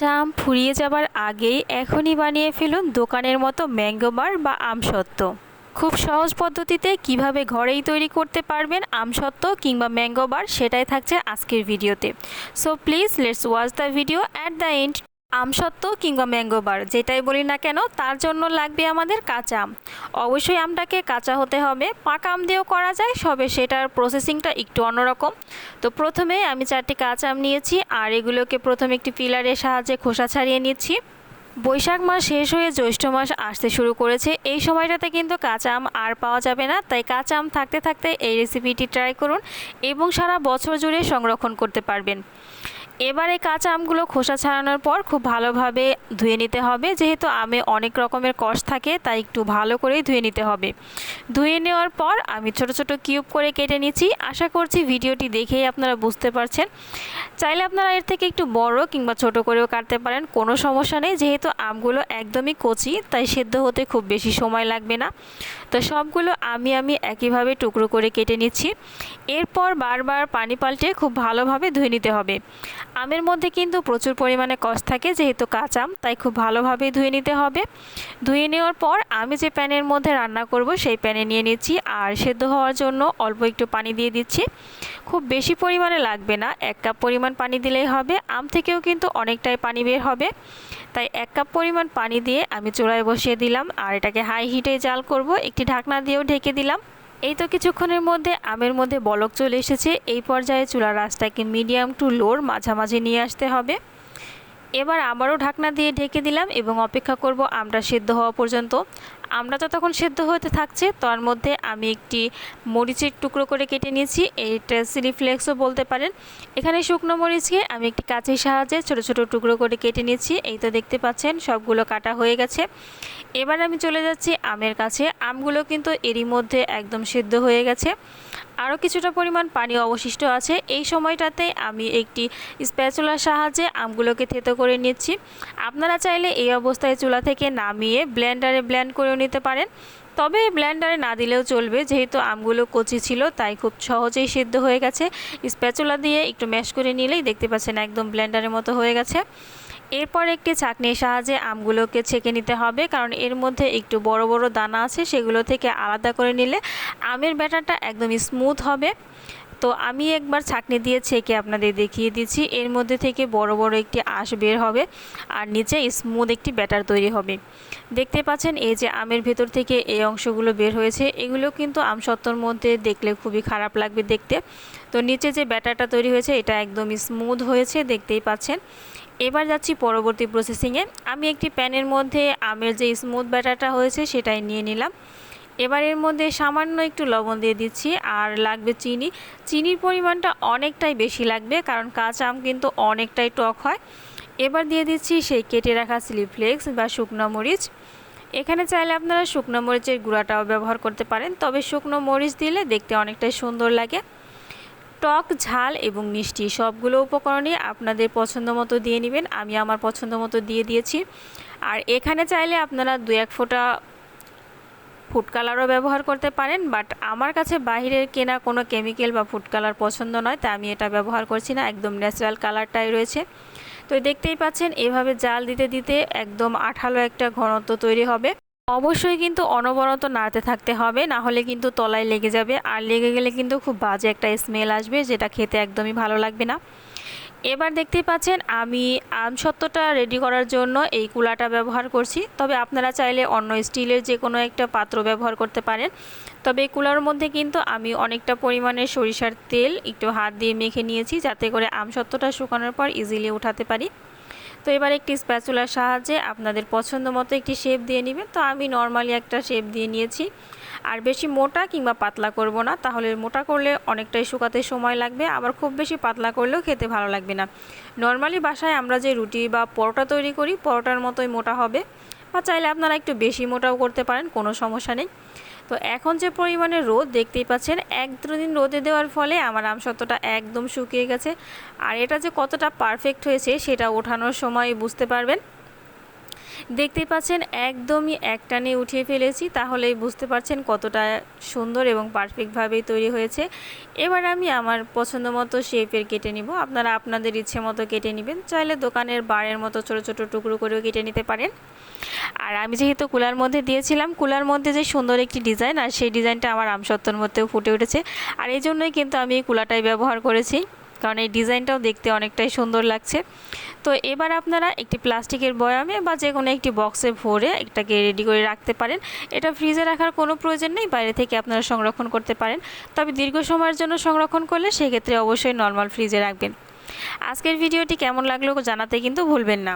আম ফুরিয়ে যাবার আগেই এখনই বানিয়ে ফেলুন দোকানের মতো ম্যাঙ্গো বার বা আমসত্ত্ব। খুব সহজ পদ্ধতিতে কিভাবে ঘরেই তৈরি করতে পারবেন আমসত্ত্ব কিংবা ম্যাঙ্গো বার সেটাই থাকছে আজকের ভিডিওতে। So please let's watch the video at the end. আমসত্ত্ব কিংবা ম্যাঙ্গো বার যেটাই বলি না কেন তার জন্য লাগবে আমাদের কাঁচা আম। অবশ্যই আমটাকে কাঁচা হতে হবে, পাকা আম দিয়েও করা যায়, সবে সেটার প্রসেসিংটা একটু অন্যরকম। তো প্রথমে আমি 4টি কাঁচা আম নিয়েছি আর এগুলোকে প্রথমে একটি পিলারের সাহায্যে খোসা ছাড়িয়ে নিচ্ছি। বৈশাখ মাস শেষ হয়ে জ্যৈষ্ঠ মাস আসতে শুরু করেছে, এই সময়টাতে কিন্তু কাঁচা আম আর পাওয়া যাবে না, তাই কাঁচা আম থাকতে থাকতে এই রেসিপিটি ট্রাই করুন এবং সারা বছর জুড়ে সংরক্ষণ করতে পারবেন। এবারে কাঁচা আমগুলো খোসা ছাড়ানোর পর খুব ভালোভাবে ধুয়ে নিতে হবে, যেহেতু আমে অনেক রকমের কষ থাকে তাই একটু ভালো করেই ধুয়ে নিতে হবে। ধুয়ে নেওয়ার পর আমি ছোট ছোট কিউব করে কেটে নিচ্ছি। আশা করছি ভিডিওটি দেখেই আপনারা বুঝতে পারছেন। চাইলে আপনারা এর থেকে একটু বড় কিংবা ছোট করেও কাটতে পারেন, কোনো সমস্যা নেই, যেহেতু আমগুলো একদমই কচি তাই সেদ্ধ হতে খুব বেশি সময় লাগবে না। তো সবগুলো আমি একইভাবে টুকরো করে কেটে নিচ্ছি। এরপর বারবার পানি পাল্টে খুব ভালোভাবে ধুয়ে নিতে হবে। আমের মধ্যে কিন্তু প্রচুর পরিমাণে কষ থাকে, যেহেতু কাঁচা আম তাই খুব ভালোভাবে ধুয়ে নিতে হবে। ধুয়ে নেওয়ার পর আমি যে প্যানের মধ্যে রান্না করব সেই প্যানে নিয়ে নিচ্ছি আর সেদ্ধ হওয়ার জন্য অল্প একটু পানি দিয়ে দিচ্ছি। খুব বেশি পরিমাণে লাগবে না, 1 কাপ পরিমাণ পানি দিলেই হবে। আম থেকেও কিন্তু অনেকটাই পানি বের হবে, তাই 1 কাপ পরিমাণ পানি দিয়ে আমি চুলায় বসিয়ে দিলাম আর এটাকে হাই হিটে জাল করব। একটি ঢাকনা দিয়েও ঢেকে দিলাম। এই তো কিছুক্ষণের মধ্যে আমের মধ্যে বলক চলে এসেছে। এই পর্যায়ে চুলার আঁচটাকে মিডিয়াম টু লোর মাঝামাঝি নিয়ে আসতে হবে। এবার আবারও ঢাকনা দিয়ে ঢেকে দিলাম এবং অপেক্ষা করব আমটা সেদ্ধ হওয়া পর্যন্ত। আমটা যতক্ষণ সেদ্ধ হতে থাকছে তার মধ্যে আমি একটি মরিচের টুকরো করে কেটে নিয়েছি, এইটা চিলি ফ্লেক্সও বলতে পারেন। এখানে শুকনো মরিচকে আমি একটি কাঁচির সাহায্যে ছোট ছোট টুকরো করে কেটে নিয়েছি। এই তো দেখতে পাচ্ছেন সবগুলো কাটা হয়ে গেছে। এবার আমি চলে যাচ্ছি আমের কাছে। আমগুলো কিন্তু এরই মধ্যে একদম সেদ্ধ হয়ে গেছে, আরও কিছুটা পরিমাণ পানি অবশিষ্ট আছে। এই সময়টাতে আমি একটি স্প্যাচুলার সাহায্যে আমগুলোকে থেতো করে নিচ্ছি। আপনারা চাইলে এই অবস্থায় চুলা থেকে নামিয়ে ব্লেন্ডারে ব্লেন্ড করেও নিতে পারেন, তবে ব্লেন্ডারে না দিলেও চলবে, যেহেতু আমগুলো কচি ছিল তাই খুব সহজেই সিদ্ধ হয়ে গেছে। স্প্যাচুলা দিয়ে একটু ম্যাশ করে নিলেই দেখতে পাচ্ছেন একদম ব্লেন্ডারের মতো হয়ে গেছে। এরপর একটি ছাঁকনির সাহায্যে আমগুলোকে ছেঁকে নিতে হবে, কারণ এর মধ্যে একটু বড় বড় দানা আছে, সেগুলো থেকে আলাদা করে নিলে আমের ব্যাটারটা একদম স্মুথ হবে। তো আমি একবার ছাঁকনি দিয়ে ছেঁকে আপনাদের দেখিয়ে দিচ্ছি। এর মধ্যে থেকে বড় বড় একটি আঁশ বের হবে আর নিচে স্মুথ একটি ব্যাটার তৈরি হবে। দেখতে পাচ্ছেন এই যে আমের ভেতর থেকে এই অংশগুলো বের হয়েছে, এগুলো কিন্তু আমসত্ত্বর মধ্যে দেখলে খুবই খারাপ লাগবে দেখতে। তো নিচে যে ব্যাটারটা তৈরি হয়েছে এটা একদম স্মুথ হয়েছে, দেখতেই পাচ্ছেন। এবার যাচ্ছি পরবর্তী প্রসেসিংয়ে। আমি একটি প্যানের মধ্যে আমের যে স্মুথ ব্যাটারটা হয়েছে সেটাই নিয়ে নিলাম। এবার এর মধ্যে সামান্য একটু লবণ দিয়ে দিচ্ছি আর লাগবে চিনি। চিনির পরিমাণটা অনেকটাই বেশি লাগবে, কারণ কাঁচা আম কিন্তু অনেকটাই টক হয়। এবার দিয়ে দিচ্ছি সেই কেটে রাখা চিলি ফ্লেক্স বা শুকনো মরিচ। এখানে চাইলে আপনারা শুকনো মরিচের গুঁড়াটাও ব্যবহার করতে পারেন, তবে শুকনো মরিচ দিলে দেখতে অনেকটাই সুন্দর লাগে। টক, ঝাল এবং মিষ্টি সবগুলো উপকরণই আপনাদের পছন্দ মতো দিয়ে নেবেন। আমি আমার পছন্দ মতো দিয়ে দিয়েছি। আর এখানে চাইলে আপনারা 2-1 ফোঁটা ফুড কালারও ব্যবহার করতে পারেন, বাট আমার কাছে বাহিরের কেনা কোনো কেমিক্যাল বা ফুড কালার পছন্দ নয়, তাই আমি এটা ব্যবহার করছি না, একদম ন্যাচারাল কালারটাই রয়েছে। তো দেখতেই পাচ্ছেন এভাবে জাল দিতে দিতে একদম আঠালো একটা ঘনত্ব তৈরি হবে। অবশ্যই কিন্তু অনবরত নাড়তে থাকতে হবে, না হলে কিন্তু তলায় লেগে যাবে, আর লেগে গেলে কিন্তু খুব বাজে একটা স্মেল আসবে, যেটা খেতে একদমই ভালো লাগবে না। এবার দেখতেই পাচ্ছেন আমি আমসত্ত্বটা রেডি করার জন্য এই কুলাটা ব্যবহার করছি, তবে আপনারা চাইলে অন্য স্টিলের যে কোনো একটা পাত্র ব্যবহার করতে পারেন। তবে এই কুলার মধ্যে কিন্তু আমি অনেকটা পরিমাণে সরিষার তেল একটু হাত দিয়ে মেখে নিয়েছি, যাতে করে আমসত্ত্বটা শুকানোর পর ইজিলি উঠাতে পারি। তো এবার একটি স্প্যাচুলার সাহায্যে আপনাদের পছন্দ মতো একটি শেপ দিয়ে নেবেন। তো আমি নর্মালি একটা শেপ দিয়ে নিয়েছি, আর বেশি মোটা কিংবা পাতলা করব না, তাহলে মোটা করলে অনেকটাই শুকাতে সময় লাগবে, আবার খুব বেশি পাতলা করলেও খেতে ভালো লাগবে না। নর্মালি বাসায় আমরা যে রুটি বা পরোটা তৈরি করি পরোটার মতোই মোটা হবে, বা চাইলে আপনারা একটু বেশি মোটাও করতে পারেন, কোনো সমস্যা নেই। তো এখন যে পরিমাণে রোদ দেখতেই পাচ্ছেন, 1-2 দিন রোদে দেওয়ার ফলে আমার আমসত্ত্বটা একদম শুকিয়ে গেছে, আর এটা যে কতটা পারফেক্ট হয়েছে সেটা ওঠানোর সময় বুঝতে পারবেন। দেখতেই পাচ্ছেন একদমই একটানে উঠিয়ে ফেলেছি, তাহলেই বুঝতে পারছেন কতটা সুন্দর এবং পারফেক্টভাবেই তৈরি হয়েছে। এবার আমি আমার পছন্দ মতো শেপের কেটে নিব। আপনারা আপনাদের ইচ্ছে মতো কেটে নেবেন, চাইলে দোকানের বারের মতো ছোট ছোট টুকরো করেও কেটে নিতে পারেন। আর আমি যেহেতু কুলার মধ্যে দিয়েছিলাম, কুলার মধ্যে যে সুন্দর একটি ডিজাইন, আর সেই ডিজাইনটা আমার আমসত্ত্বর মধ্যেও ফুটে উঠেছে। আর এই জন্যই কিন্তু আমি এই কুলাটাই ব্যবহার করেছি, কারণ এই ডিজাইনটাও দেখতে অনেকটাই সুন্দর লাগছে। তো এবার আপনারা একটি প্লাস্টিকের বয়ামে বা যে কোনো একটি বক্সে ভরে এটাকে রেডি করে রাখতে পারেন। এটা ফ্রিজে রাখার কোনো প্রয়োজন নেই, বাইরে থেকে আপনারা সংরক্ষণ করতে পারেন। তবে দীর্ঘ সময়ের জন্য সংরক্ষণ করলে সেক্ষেত্রে অবশ্যই নর্মাল ফ্রিজে রাখবেন। আজকের ভিডিওটি কেমন লাগলো জানাতে কিন্তু ভুলবেন না।